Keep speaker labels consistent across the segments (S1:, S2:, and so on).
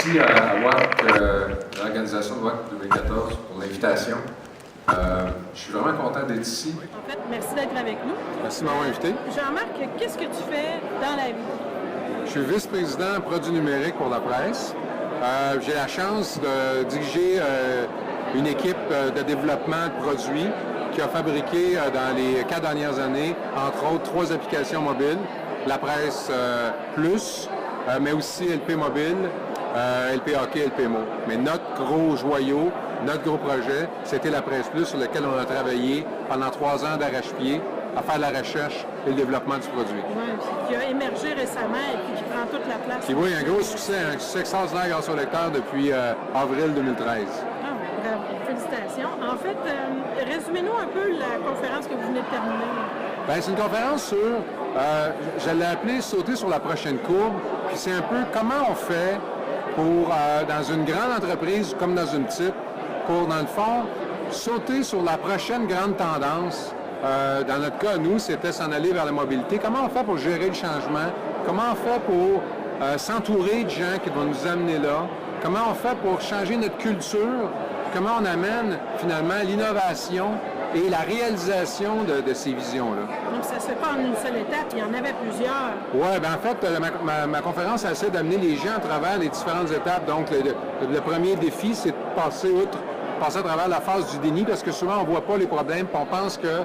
S1: merci à WAC, l'organisation de WAC 2014 pour l'invitation. Je suis vraiment content d'être ici.
S2: En fait, merci d'être avec nous.
S3: Merci de m'avoir invité.
S2: Jean-Marc, qu'est-ce que tu fais dans la vie?
S3: Je suis vice-président produits numériques pour la presse. J'ai la chance de diriger une équipe de développement de produits qui a fabriqué dans les 4 dernières années, entre autres, 3 applications mobiles, la presse Plus, mais aussi LP Mobile, LP Hockey, LP Mo. Mais notre gros joyau, notre gros projet, c'était la presse Plus sur lequel on a travaillé pendant 3 ans d'arrache-pied à faire la recherche et le développement du produit.
S2: Oui, qui a émergé récemment et puis qui prend toute la place.
S3: Qui voit un gros succès, un succès extraordinaire grâce au lecteur depuis avril 2013.
S2: Ah, bravo, félicitations. En fait, résumez-nous un peu la conférence que vous venez de terminer.
S3: Bien, c'est une conférence sur, je l'ai appelée « Sauter sur la prochaine courbe », puis c'est un peu comment on fait pour, dans une grande entreprise comme dans une petite, pour, dans le fond, sauter sur la prochaine grande tendance. Dans notre cas, nous, c'était s'en aller vers la mobilité. Comment on fait pour gérer le changement? Comment on fait pour s'entourer de gens qui vont nous amener là? Comment on fait pour changer notre culture? Comment on amène, finalement, l'innovation et la réalisation de ces visions-là?
S2: Donc, ça se fait pas en une seule étape, il y en avait plusieurs.
S3: Oui, bien en fait, ma conférence essaie d'amener les gens à travers les différentes étapes. Donc, le premier défi, c'est de passer à travers la phase du déni, parce que souvent, on ne voit pas les problèmes, puis on pense que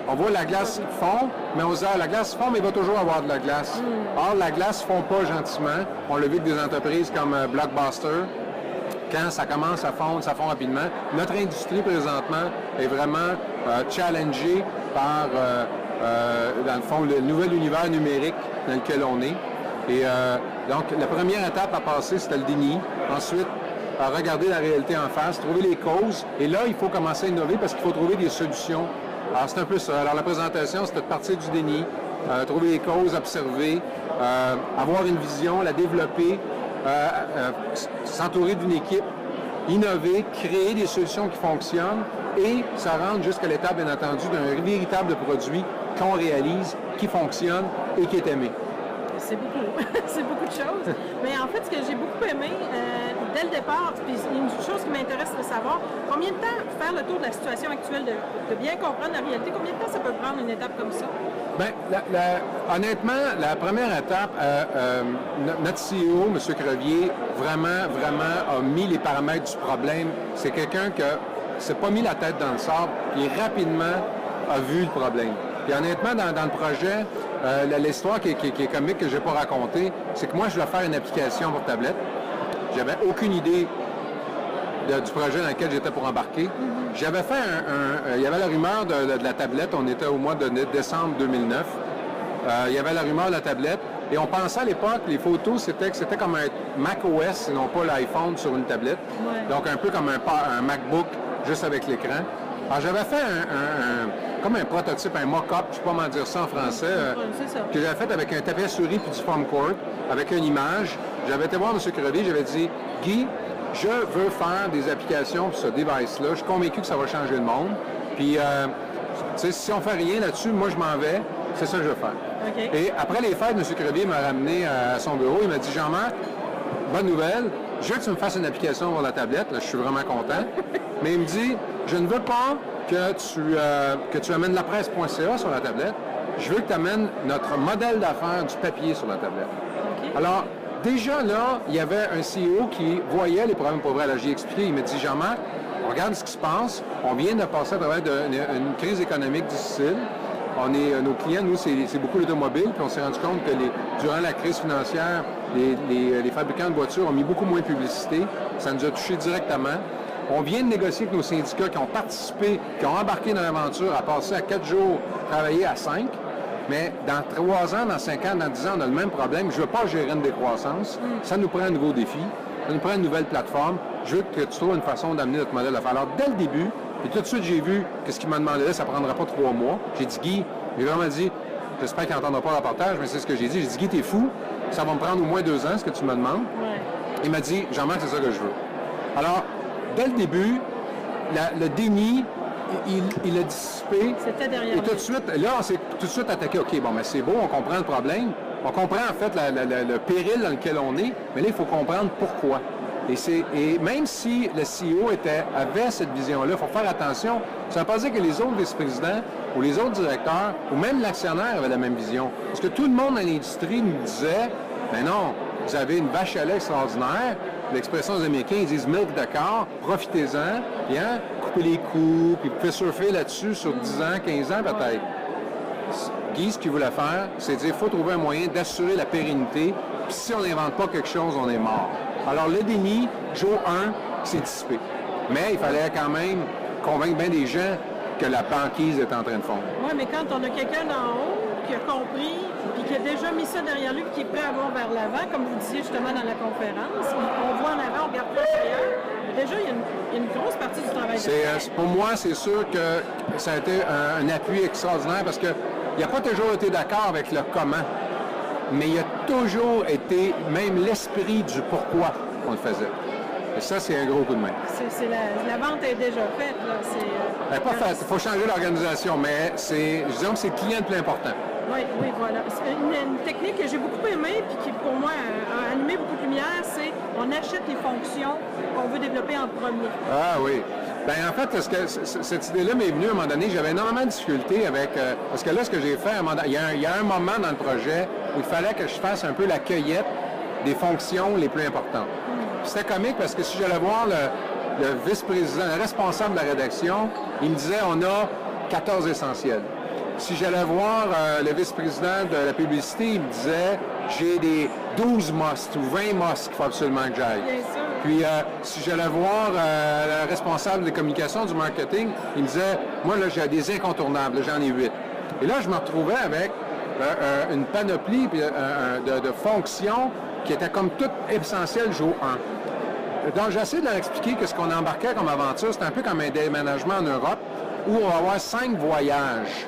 S3: on voit la glace fond, mais on se dit, la glace fond, mais il va toujours avoir de la glace. Or, la glace ne fond pas gentiment. On l'a vu avec des entreprises comme Blockbuster. Quand ça commence à fondre, ça fond rapidement. Notre industrie, présentement, est vraiment challengée par, dans le fond, le nouvel univers numérique dans lequel on est. Et donc, la première étape à passer, c'était le déni. Ensuite, à regarder la réalité en face, trouver les causes. Et là, il faut commencer à innover parce qu'il faut trouver des solutions. Alors, c'est un peu ça. Alors, la présentation, c'était de partir du déni, trouver les causes, observer, avoir une vision, la développer, s'entourer d'une équipe, innover, créer des solutions qui fonctionnent et se rendre jusqu'à l'étape, bien entendu, d'un véritable produit qu'on réalise, qui fonctionne et qui est aimé.
S2: C'est beaucoup. C'est beaucoup de choses. Mais en fait, ce que j'ai beaucoup aimé dès le départ, puis une chose qui m'intéresse de savoir, combien de temps faire le tour de la situation actuelle, de bien comprendre la réalité, combien de temps ça peut prendre une étape comme ça?
S3: Bien, honnêtement, la première étape, notre CEO, M. Crevier, vraiment a mis les paramètres du problème. C'est quelqu'un qui ne s'est pas mis la tête dans le sable, qui rapidement a vu le problème. Puis honnêtement, dans le projet, l'histoire qui est comique, que je n'ai pas racontée, c'est que moi, je voulais faire une application pour tablette. J'avais aucune idée du projet dans lequel j'étais pour embarquer. J'avais fait il y avait la rumeur de la tablette, on était au mois de décembre 2009. Il y avait la rumeur de la tablette, et on pensait à l'époque, les photos, c'était comme un Mac OS, et non pas l'iPhone sur une tablette.
S2: Ouais.
S3: Donc un peu comme un MacBook, juste avec l'écran. Alors j'avais fait comme un prototype, un mock-up, je ne sais pas comment dire ça en français, que j'avais fait avec un tapis à souris puis du foam core, avec une image. J'avais été voir M. Crevier, j'avais dit, Guy, je veux faire des applications pour ce device-là. Je suis convaincu que ça va changer le monde. Puis, si on ne fait rien là-dessus, moi, je m'en vais. C'est ça que je veux faire.
S2: Okay.
S3: Et après les fêtes, M. Crevier m'a ramené à son bureau. Il m'a dit, Jean-Marc, bonne nouvelle, je veux que tu me fasses une application pour la tablette. Là, je suis vraiment content. Mais il me dit, je ne veux pas que tu amènes lapresse.ca sur la tablette. Je veux que tu amènes notre modèle d'affaires du papier sur la tablette.
S2: Okay.
S3: Alors, déjà là, il y avait un CEO qui voyait les problèmes pour vrai. Alors, j'ai expliqué, il m'a dit, Jean-Marc, on regarde ce qui se passe. On vient de passer à travers une crise économique difficile. Nos clients, nous, c'est beaucoup l'automobile. Puis on s'est rendu compte que durant la crise financière, les fabricants de voitures ont mis beaucoup moins de publicité. Ça nous a touchés directement. On vient de négocier avec nos syndicats qui ont participé, qui ont embarqué dans l'aventure, à passer à 4 jours, travailler à 5. Mais dans 3 ans, dans 5 ans, dans 10 ans, on a le même problème. Je ne veux pas gérer une décroissance. Ça nous prend un nouveau défi. Ça nous prend une nouvelle plateforme. Je veux que tu trouves une façon d'amener notre modèle d'affaires. Alors, dès le début, et tout de suite, j'ai vu que ce qu'il m'a demandé là, ça ne prendra pas 3 mois. J'ai dit, Guy, il m'a vraiment dit, j'espère qu'il n'entendra pas le reportage, mais c'est ce que j'ai dit. J'ai dit, Guy, t'es fou. Ça va me prendre au moins 2 ans, ce que tu me demandes. Ouais. Il m'a dit, Jean-Marc, c'est ça que je veux. Alors, dès le début, le déni, il a dissipé.
S2: C'était derrière.
S3: Et tout de suite, là, on s'est tout de suite attaqué. OK, bon, mais c'est beau, on comprend le problème. On comprend en fait le péril dans lequel on est, mais là, il faut comprendre pourquoi. Et même si le CEO avait cette vision-là, il faut faire attention. Ça ne veut pas dire que les autres vice-présidents ou les autres directeurs ou même l'actionnaire avaient la même vision. Parce que tout le monde dans l'industrie nous disait, mais non, vous avez une vache à lait extraordinaire. L'expression des Américains, ils disent « milk the car », profitez-en, bien, coupez les coûts, puis vous pouvez surfer là-dessus sur 10 ans, 15 ans peut-être. Guy, ce qu'il voulait faire, c'est dire qu'il faut trouver un moyen d'assurer la pérennité, puis si on n'invente pas quelque chose, on est mort. Alors le déni, jour 1, c'est dissipé. Mais il fallait quand même convaincre bien des gens que la banquise est en train de fondre.
S2: Oui, mais quand on a quelqu'un d'en haut qui a compris, puis qui a déjà mis ça derrière lui, puis qui est prêt à voir vers l'avant, comme vous disiez justement dans la conférence, on voit en avant, on regarde pas ailleurs. Déjà, il y a une grosse partie du travail de fait.
S3: Pour moi, c'est sûr que ça a été un appui extraordinaire parce qu'il n'a pas toujours été d'accord avec le comment, mais il a toujours été même l'esprit du pourquoi on le faisait. Et ça, c'est un gros coup de main.
S2: La vente est déjà faite.
S3: Elle n'est pas faite. Il faut changer l'organisation, mais disons que c'est le client le plus important.
S2: Oui, voilà. C'est une technique que j'ai beaucoup aimée et qui, pour moi, a allumé beaucoup de lumière, c'est on achète les fonctions qu'on veut développer en premier.
S3: Ah oui. Bien, en fait, cette idée-là m'est venue à un moment donné. J'avais énormément de difficultés avec... parce que là, ce que j'ai fait, il y a un moment dans le projet où il fallait que je fasse un peu la cueillette des fonctions les plus importantes. C'était comique parce que si j'allais voir le vice-président, le responsable de la rédaction, il me disait on a 14 essentiels. Si j'allais voir le vice-président de la publicité, il me disait j'ai des 12 musts ou 20 musts qu'il faut absolument que j'aille. Puis si j'allais voir le responsable de communication du marketing, il me disait moi là j'ai des incontournables, j'en ai 8. Et là je me retrouvais avec une panoplie de fonctions qui étaient comme toutes essentielles jour 1. Donc j'essaie de leur expliquer que ce qu'on embarquait comme aventure, c'est un peu comme un déménagement en Europe où on va avoir 5 voyages.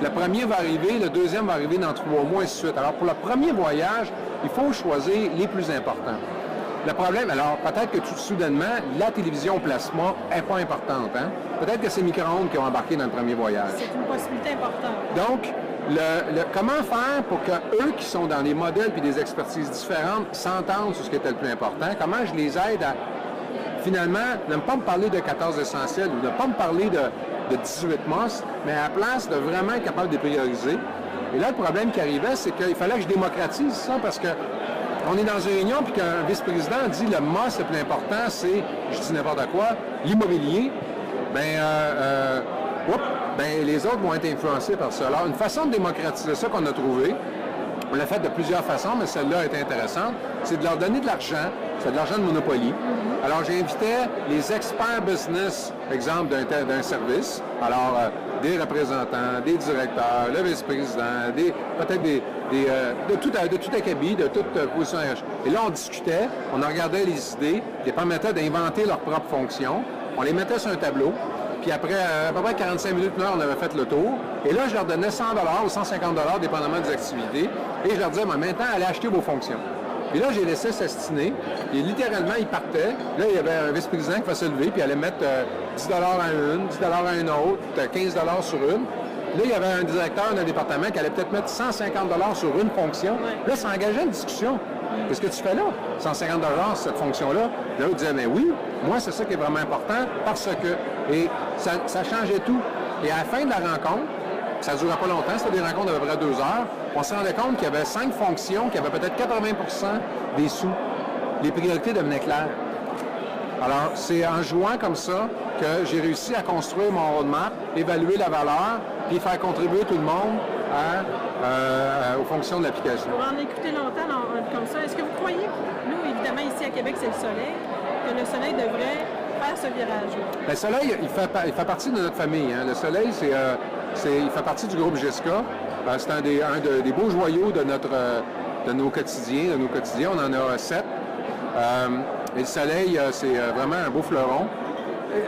S3: Le premier va arriver, le deuxième va arriver dans 3 mois, et ainsi de suite. Alors, pour le premier voyage, il faut choisir les plus importants. Le problème, alors, peut-être que tout soudainement, la télévision plasma n'est pas importante. Hein? Peut-être que c'est micro-ondes qui ont embarqué dans le premier voyage.
S2: C'est une possibilité importante.
S3: Donc, comment faire pour qu'eux qui sont dans des modèles et des expertises différentes s'entendent sur ce qui était le plus important? Comment je les aide à, finalement, ne pas me parler de 14 essentiels ou ne pas me parler de 18 mosses, mais à la place de vraiment être capable de prioriser. Et là, le problème qui arrivait, c'est qu'il fallait que je démocratise ça parce que on est dans une réunion puis qu'un vice-président dit le MOS le plus important, c'est, je dis n'importe quoi, l'immobilier. Les autres vont être influencés par ça. Alors, une façon de démocratiser ça qu'on a trouvé, on l'a fait de plusieurs façons, mais celle-là est intéressante, c'est de leur donner de l'argent. C'est de l'argent de Monopoly. Alors, j'invitais les experts business, exemple d'un service. Alors, des représentants, des directeurs, le vice-président, peut-être de tout acabit, de toute position RH. Et là, on discutait, on regardait les idées, les permettait d'inventer leurs propres fonctions. On les mettait sur un tableau. Puis après, à peu près 45 minutes, une heure, on avait fait le tour. Et là, je leur donnais 100 ou 150 dépendamment des activités. Et je leur disais, maintenant, allez acheter vos fonctions. Puis là, j'ai laissé s'astiner. Et littéralement, ils partaient. Là, il y avait un vice-président qui va se lever, puis il allait mettre 10 à une, 10 à une autre, 15 sur une. Là, il y avait un directeur d'un département qui allait peut-être mettre 150 sur une fonction. Là, ça engageait une discussion. Qu'est-ce que tu fais là? 150 cette fonction-là. Là, on disait, mais oui, moi, c'est ça qui est vraiment important parce que... Et ça changeait tout. Et à la fin de la rencontre, ça ne durait pas longtemps, c'était des rencontres d'à peu près 2 heures, on se rendait compte qu'il y avait 5 fonctions qui avaient peut-être 80% des sous. Les priorités devenaient claires. Alors, c'est en jouant comme ça que j'ai réussi à construire mon roadmap, évaluer la valeur, puis faire contribuer tout le monde aux fonctions de l'application.
S2: Pour en écouter longtemps comme ça, est-ce que vous croyez, nous, évidemment, ici à Québec, c'est le soleil, que le soleil devrait faire ce virage-là?
S3: Le soleil, il fait partie de notre famille. Hein. Le soleil, il fait partie du groupe GESCA. C'est un des beaux joyaux de nos quotidiens. On en a 7. Et le soleil, c'est vraiment un beau fleuron.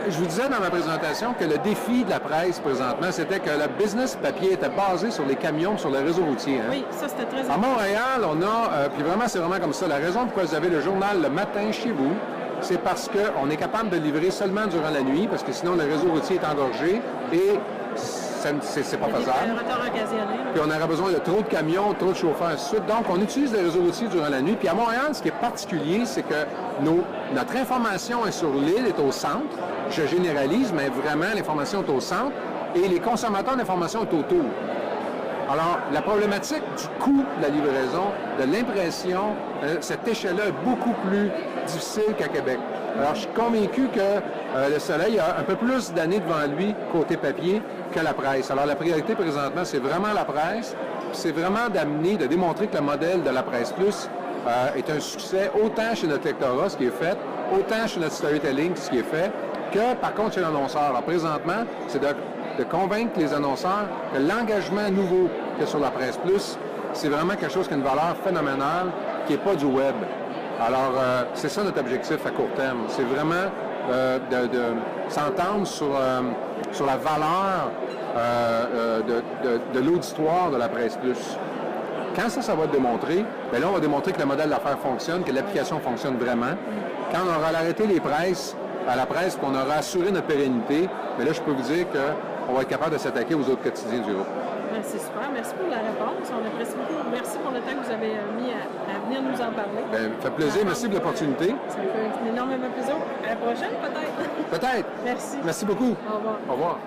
S3: Je vous disais dans ma présentation que le défi de la presse présentement, c'était que le business papier était basé sur les camions, sur le réseau routier. Hein.
S2: Oui, ça c'était très important.
S3: À Montréal, on a, puis vraiment c'est vraiment comme ça, la raison pourquoi vous avez le journal le matin chez vous, c'est parce qu'on est capable de livrer seulement durant la nuit, parce que sinon le réseau routier est engorgé et c'est pas
S2: Des
S3: faisable.
S2: retards occasionnels.
S3: Puis on aurait besoin de trop de camions, trop de chauffeurs, ainsi de suite. Donc, on utilise les réseaux routiers durant la nuit. Puis à Montréal, ce qui est particulier, c'est que notre information est sur l'île, est au centre. Je généralise, mais vraiment, l'information est au centre. Et les consommateurs d'information sont autour. Alors, la problématique du coût de la livraison, de l'impression, cette échelle-là est beaucoup plus difficile qu'à Québec. Alors, je suis convaincu que le Soleil a un peu plus d'années devant lui côté papier que la presse. Alors, la priorité présentement, c'est vraiment la presse. C'est vraiment d'amener, de démontrer que le modèle de la Presse Plus est un succès autant chez notre lectorat, ce qui est fait, autant chez notre storytelling, ce qui est fait, que par contre chez l'annonceur. Alors, présentement, c'est de convaincre les annonceurs que l'engagement nouveau qu'il y a sur la Presse Plus, c'est vraiment quelque chose qui a une valeur phénoménale, qui n'est pas du web. Alors, c'est ça notre objectif à court terme. C'est vraiment de s'entendre sur la valeur de l'auditoire de la Presse Plus. Quand ça va être démontré, bien là, on va démontrer que le modèle d'affaires fonctionne, que l'application fonctionne vraiment. Quand on aura arrêté les presses à la presse, qu'on aura assuré notre pérennité, bien là, je peux vous dire qu'on va être capable de s'attaquer aux autres quotidiens du groupe.
S2: C'est super. Merci pour la réponse. On apprécie beaucoup. Merci pour le temps que vous avez mis à venir nous en parler.
S3: Bien, ça fait plaisir. Merci pour l'opportunité.
S2: Ça me fait énormément plaisir. À la prochaine, peut-être.
S3: Peut-être.
S2: Merci.
S3: Merci beaucoup.
S2: Au revoir.
S3: Au revoir.